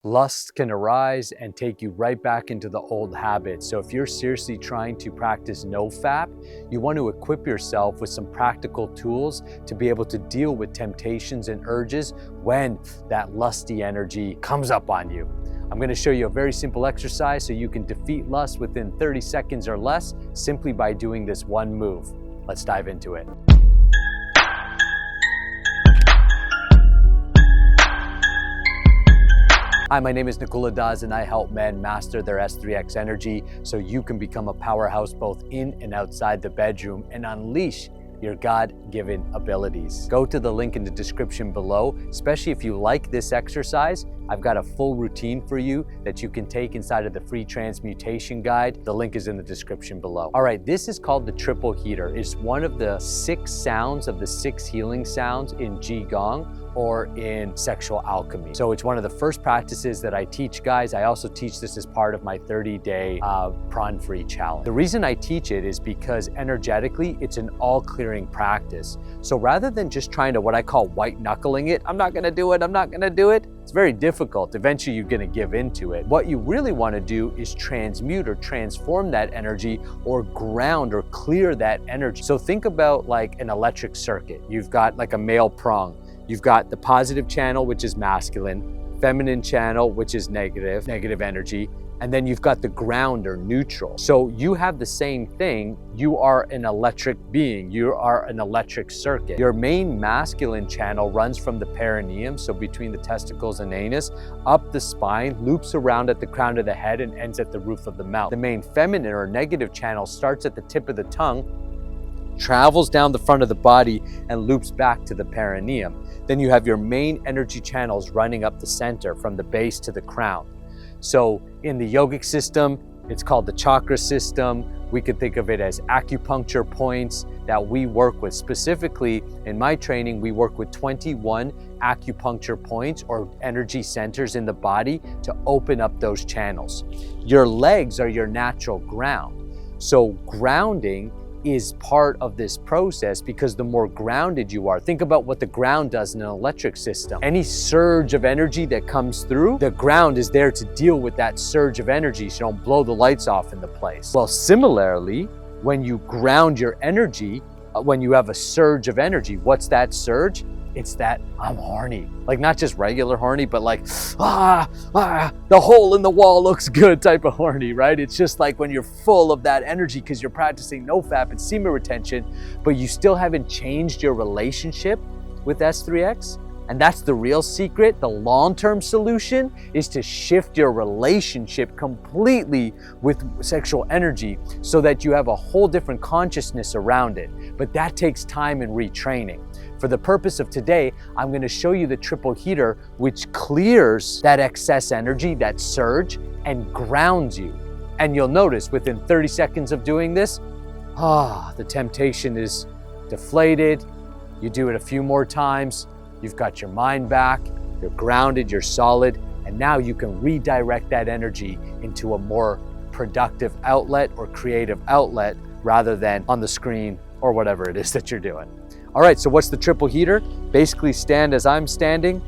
Lust can arise and take you right back into the old habits. So if you're seriously trying to practice no-fap, you want to equip yourself with some practical tools to be able to deal with temptations and urges when that lusty energy comes up on you. I'm going to show you a very simple exercise so you can defeat lust within 30 seconds or less simply by doing this one move. Let's dive into it. Hi, my name is Nakula and I help men master their S3X energy so you can become a powerhouse both in and outside the bedroom and unleash your God-given abilities. Go to the link in the description below, especially if you like this exercise. I've got a full routine for you that you can take inside of the free transmutation guide. The link is in the description below. All right, this is called the triple heater. It's one of the 6 sounds of the 6 healing sounds in Qigong or in sexual alchemy. So it's one of the first practices that I teach guys. I also teach this as part of my 30-day prawn-free challenge. The reason I teach it is because energetically, it's an all-clearing practice. So rather than just trying to what I call white knuckling it, I'm not gonna do it, I'm not gonna do it, it's very difficult. Eventually you're gonna give into it. What you really wanna do is transmute or transform that energy or ground or clear that energy. So think about like an electric circuit. You've got like a male prong. You've got the positive channel, which is masculine, feminine channel, which is negative energy, and then you've got the ground or neutral. So you have the same thing. You are an electric being. You are an electric circuit. Your main masculine channel runs from the perineum, so between the testicles and anus, up the spine, loops around at the crown of the head and ends at the roof of the mouth. The main feminine or negative channel starts at the tip of the tongue, travels down the front of the body and loops back to the perineum. Then you have your main energy channels running up the center from the base to the crown. So in the yogic system, it's called the chakra system. We could think of it as acupuncture points that we work with. Specifically in my training, we work with 21 acupuncture points or energy centers in the body to open up those channels. Your legs are your natural ground. So grounding is part of this process because the more grounded you are, think about what the ground does in an electric system. Any surge of energy that comes through, the ground is there to deal with that surge of energy so you don't blow the lights off in the place. Well, similarly, when you ground your energy, when you have a surge of energy, what's that surge? It's that I'm horny. Like not just regular horny, but like, the hole in the wall looks good type of horny, right? It's just like when you're full of that energy because you're practicing no-fap and semen retention, but you still haven't changed your relationship with S3X. And that's the real secret. The long-term solution is to shift your relationship completely with sexual energy so that you have a whole different consciousness around it. But that takes time and retraining. For the purpose of today, I'm going to show you the triple heater, which clears that excess energy, that surge, and grounds you. And you'll notice within 30 seconds of doing this, the temptation is deflated. You do it a few more times. You've got your mind back, you're grounded, you're solid, and now you can redirect that energy into a more productive outlet or creative outlet rather than on the screen or whatever it is that you're doing. All right, so what's the triple heater? Basically stand as I'm standing,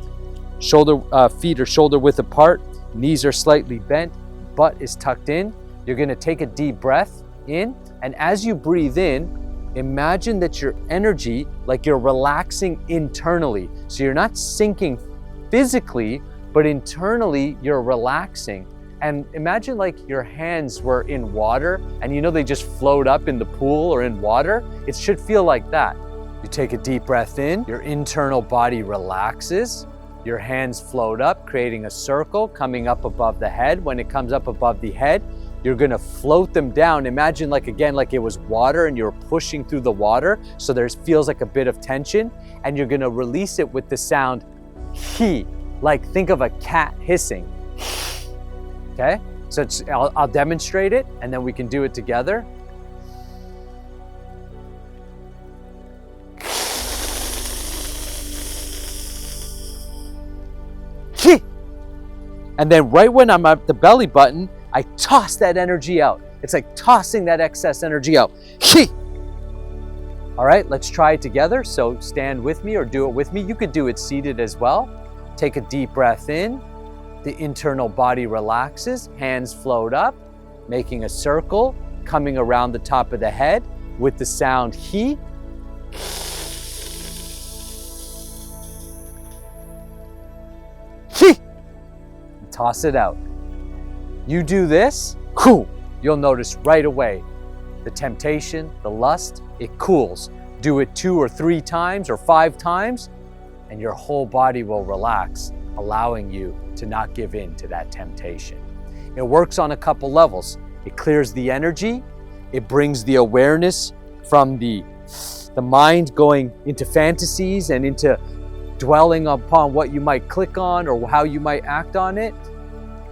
feet are shoulder width apart, knees are slightly bent, butt is tucked in. You're gonna take a deep breath in, and as you breathe in, imagine that your energy, like you're relaxing internally. So you're not sinking physically, but internally you're relaxing. And imagine like your hands were in water and you know they just float up in the pool or in water. It should feel like that. You take a deep breath in, your internal body relaxes, your hands float up, creating a circle coming up above the head. When it comes up above the head, you're gonna float them down. Imagine like it was water and you're pushing through the water. So there feels like a bit of tension and you're gonna release it with the sound he, like think of a cat hissing. Okay, so I'll demonstrate it and then we can do it together. And then right when I'm at the belly button, I toss that energy out. It's like tossing that excess energy out. All right, let's try it together. So stand with me or do it with me. You could do it seated as well. Take a deep breath in. The internal body relaxes, hands float up, making a circle, coming around the top of the head with the sound he. He. Toss it out. You do this, cool. You'll notice right away the temptation, the lust, it cools. Do it 2 or 3 times or 5 times, and your whole body will relax, allowing you to not give in to that temptation. It works on a couple levels. It clears the energy. It brings the awareness from the mind going into fantasies and into dwelling upon what you might click on or how you might act on it,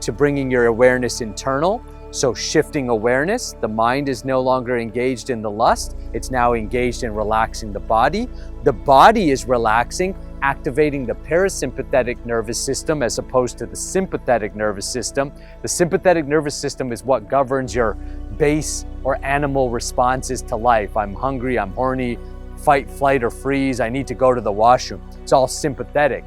to bringing your awareness internal. So shifting awareness, the mind is no longer engaged in the lust, it's now engaged in relaxing the body. The body is relaxing, activating the parasympathetic nervous system as opposed to the sympathetic nervous system. The sympathetic nervous system is what governs your base or animal responses to life. I'm hungry, I'm horny, fight, flight, or freeze, I need to go to the washroom. It's all sympathetic.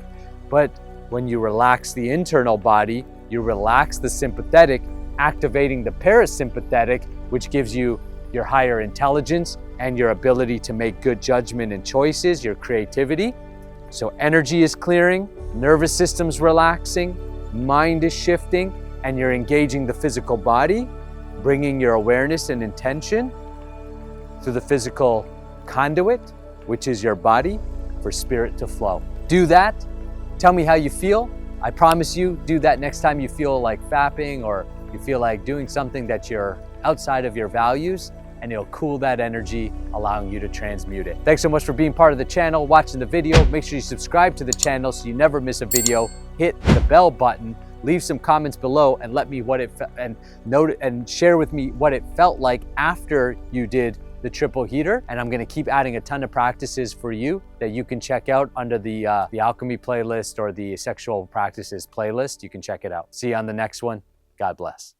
But when you relax the internal body, you relax the sympathetic, activating the parasympathetic, which gives you your higher intelligence and your ability to make good judgment and choices, your creativity. So energy is clearing, nervous system's relaxing, mind is shifting, and you're engaging the physical body, bringing your awareness and intention through the physical conduit, which is your body, for spirit to flow. Do that. Tell me how you feel. I promise you, do that next time you feel like fapping or you feel like doing something that you're outside of your values, and it'll cool that energy, allowing you to transmute it. Thanks so much for being part of the channel, watching the video. Make sure you subscribe to the channel so you never miss a video. Hit the bell button, leave some comments below, and let me and share with me what it felt like after you did the triple heater. And I'm gonna keep adding a ton of practices for you that you can check out under the alchemy playlist or the sexual practices playlist. You can check it out. See you on the next one. God bless.